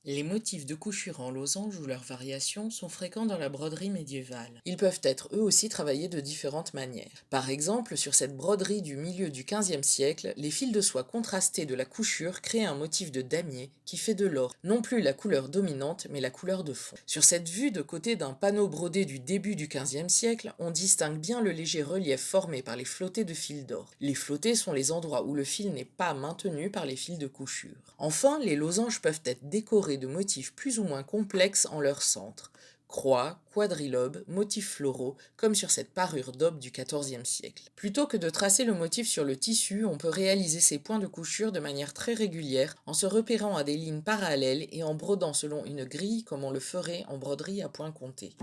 Les motifs de couchure en losange ou leurs variations sont fréquents dans la broderie médiévale. Ils peuvent être eux aussi travaillés de différentes manières. Par exemple, sur cette broderie du milieu du XVe siècle, les fils de soie contrastés de la couchure créent un motif de damier qui fait de l'or, non plus la couleur dominante mais la couleur de fond. Sur cette vue de côté d'un panneau brodé du début du XVe siècle, on distingue bien le léger relief formé par les flottés de fils d'or. Les flottés sont les endroits où le fil n'est pas maintenu par les fils de couchure. Enfin, les losanges peuvent être décorés de motifs plus ou moins complexes en leur centre. Croix, quadrilobes, motifs floraux, comme sur cette parure d'aube du XIVe siècle. Plutôt que de tracer le motif sur le tissu, on peut réaliser ces points de couchure de manière très régulière en se repérant à des lignes parallèles et en brodant selon une grille comme on le ferait en broderie à points comptés.